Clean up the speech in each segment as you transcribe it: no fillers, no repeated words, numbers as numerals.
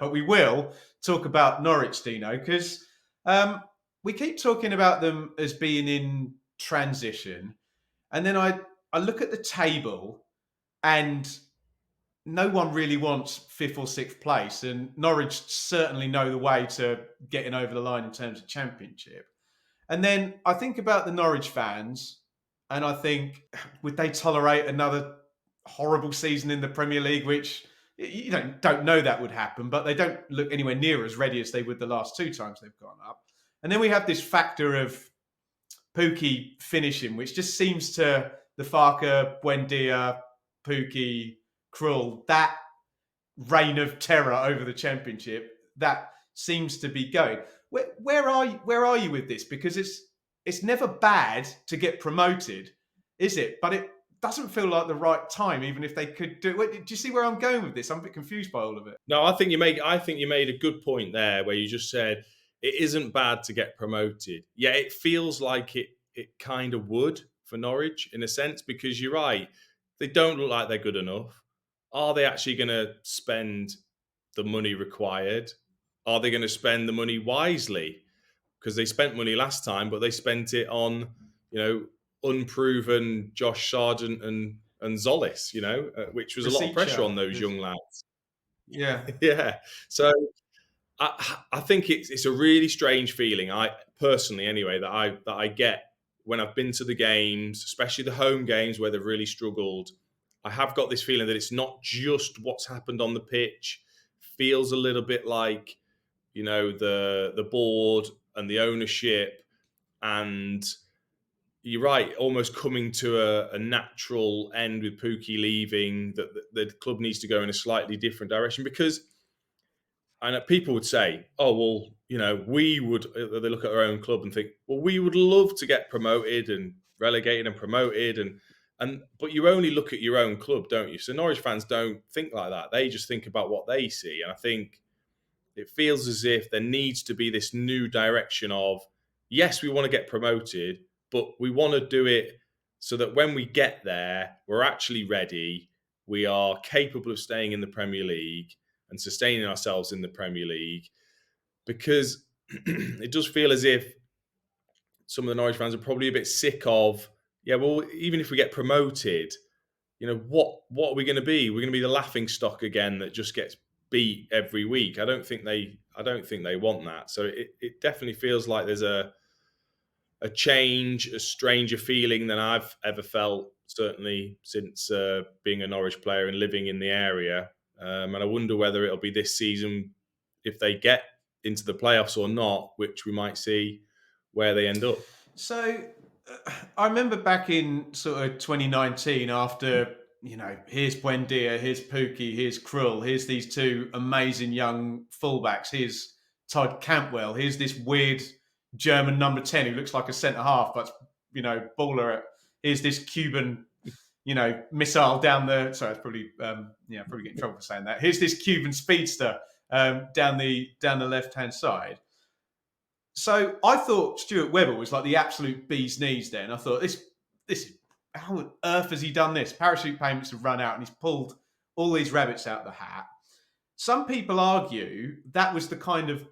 But we will talk about Norwich, Dino, because we keep talking about them as being in transition. And then I look at the table and no one really wants fifth or sixth place. And Norwich certainly know the way to getting over the line in terms of championship. And then I think about the Norwich fans and I think, would they tolerate another horrible season in the Premier League, which you don't know that would happen, but they don't look anywhere near as ready as they would the last two times they've gone up. And then we have this factor of Pukki finishing, which just seems to the Farke, Buendia, Pukki, Krul, that reign of terror over the championship, that seems to be going. Where are you with this? Because it's never bad to get promoted, is it? But it doesn't feel like the right time, even if they could do it. Do you see where I'm going with this? I'm a bit confused by all of it. No, I think you made a good point there, where you just said it isn't bad to get promoted. Yeah, it feels like it kind of would for Norwich in a sense, because you're right, they don't look like they're good enough. Are they actually going to spend the money required? Are they going to spend the money wisely? Because they spent money last time, but they spent it on, unproven Josh Sargent and Zolis, which was a lot of pressure on those young lads. Yeah. Yeah. So I think it's a really strange feeling. I personally, anyway, that I get when I've been to the games, especially the home games where they've really struggled. I have got this feeling that it's not just what's happened on the pitch. Feels a little bit like, the board and the ownership, and you're right, almost coming to a natural end with Pukki leaving, that the club needs to go in a slightly different direction. Because and people would say, oh, well, we would, they look at their own club and think, well, we would love to get promoted and relegated and promoted. But you only look at your own club, don't you? So Norwich fans don't think like that. They just think about what they see. And I think it feels as if there needs to be this new direction of, yes, we want to get promoted, but we want to do it so that when we get there, we're actually ready. We are capable of staying in the Premier League and sustaining ourselves in the Premier League, because it does feel as if some of the Norwich fans are probably a bit sick of, yeah, well, even if we get promoted, what are we going to be? We're going to be the laughing stock again that just gets beat every week. I don't think they want that. So it definitely feels like there's a change, a stranger feeling than I've ever felt, certainly since being a Norwich player and living in the area. And I wonder whether it'll be this season, if they get into the playoffs or not, which we might see where they end up. So I remember back in sort of 2019, after, here's Buendia, here's Pukki, here's Krul, here's these two amazing young fullbacks, here's Todd Cantwell, here's this weird German number 10 who looks like a centre half, but, baller. Here's this Cuban, missile down the. Sorry, it's probably probably get in trouble for saying that. Here's this Cuban speedster down the left hand side. So I thought Stuart Webber was like the absolute bee's knees there, and I thought this how on earth has he done this? Parachute payments have run out, and he's pulled all these rabbits out of the hat. Some people argue that was the kind of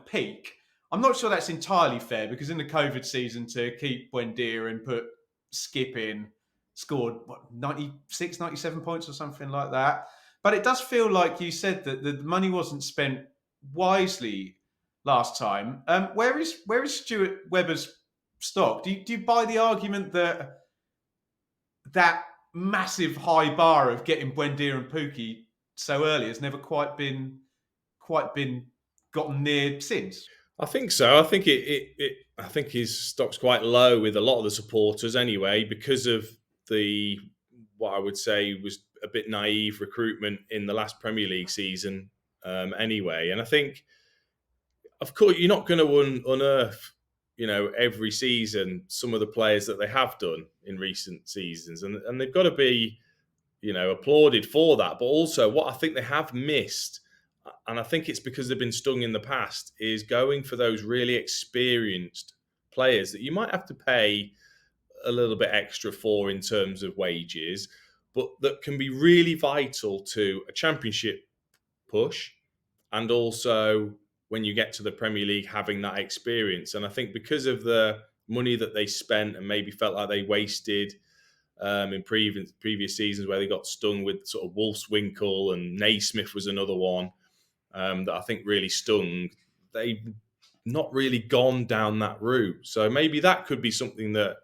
peak. I'm not sure that's entirely fair, because in the COVID season, to keep Buendia and put Skip in, scored 96, 97 points or something like that. But it does feel like you said that the money wasn't spent wisely last time. Where is Stuart Webber's stock? Do you buy the argument that massive high bar of getting Buendia and Pukki so early has never quite been gotten near since? I think so. I think I think his stock's quite low with a lot of the supporters anyway, because of what I would say was a bit naive recruitment in the last Premier League season anyway. And I think, of course, you're not going to unearth, every season some of the players that they have done in recent seasons. And they've got to be, applauded for that. But also what I think they have missed, and I think it's because they've been stung in the past, is going for those really experienced players that you might have to pay a little bit extra for in terms of wages, but that can be really vital to a championship push, and also when you get to the Premier League, having that experience. And I think because of the money that they spent and maybe felt like they wasted in previous seasons where they got stung with sort of Wolfswinkel, and Naismith was another one that I think really stung. They've not really gone down that route. So maybe that could be something that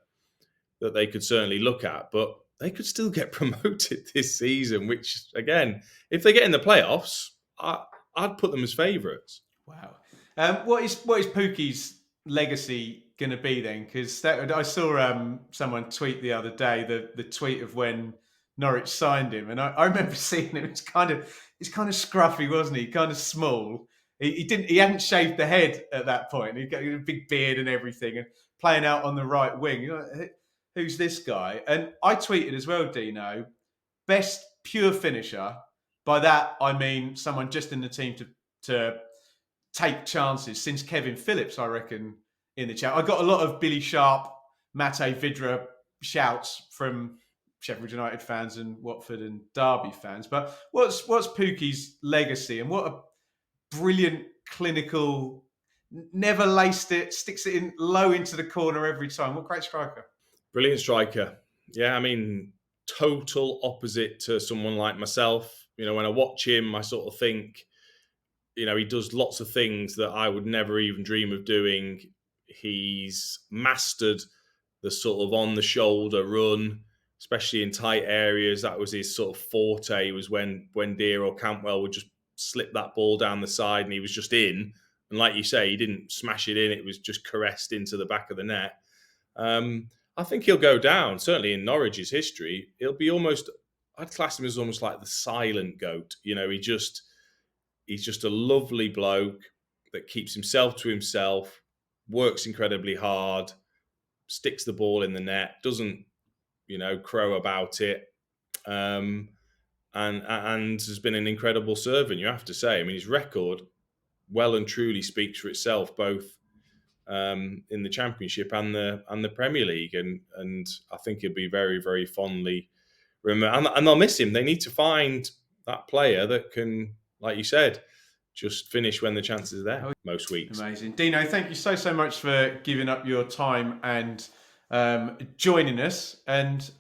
they could certainly look at, but they could still get promoted this season, which again, if they get in the playoffs, I'd put them as favourites. Wow. What is Pookie's legacy going to be then? Because I saw someone tweet the other day the tweet of when Norwich signed him, and I remember seeing him. It's kind of scruffy, wasn't he? Kind of small. He hadn't shaved the head at that point. He got a big beard and everything, and playing out on the right wing. You know, who's this guy? And I tweeted as well, Dino, best pure finisher. By that I mean someone just in the team to take chances since Kevin Phillips, I reckon, in the chat. I got a lot of Billy Sharp, Mate Vidra shouts from Sheffield United fans and Watford and Derby fans. But what's Pookie's legacy, and what a brilliant clinical, never laced it, sticks it in low into the corner every time. What great striker. Brilliant striker. Yeah, I mean, total opposite to someone like myself. You know, when I watch him, I sort of think, you know, he does lots of things that I would never even dream of doing. He's mastered the sort of on the shoulder run, especially in tight areas. That was his sort of forte, was when Deere or Cantwell would just slip that ball down the side and he was just in. And like you say, he didn't smash it in. It was just caressed into the back of the net. I think he'll go down, certainly in Norwich's history. He'll be almost, I'd class him as almost like the silent GOAT. You know, he's just a lovely bloke that keeps himself to himself, works incredibly hard, sticks the ball in the net, doesn't, you know, crow about it, and has been an incredible servant, you have to say. I mean, his record well and truly speaks for itself, both in the Championship and the Premier League, and I think he'll be very, very fondly remembered. And they'll miss him. They need to find that player that can, like you said, just finish when the chances are there most weeks. Amazing. Dino, thank you so much for giving up your time and joining us. And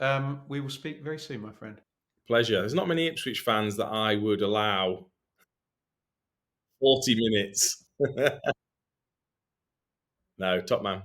we will speak very soon, my friend. Pleasure. There's not many Ipswich fans that I would allow 40 minutes. No, top man.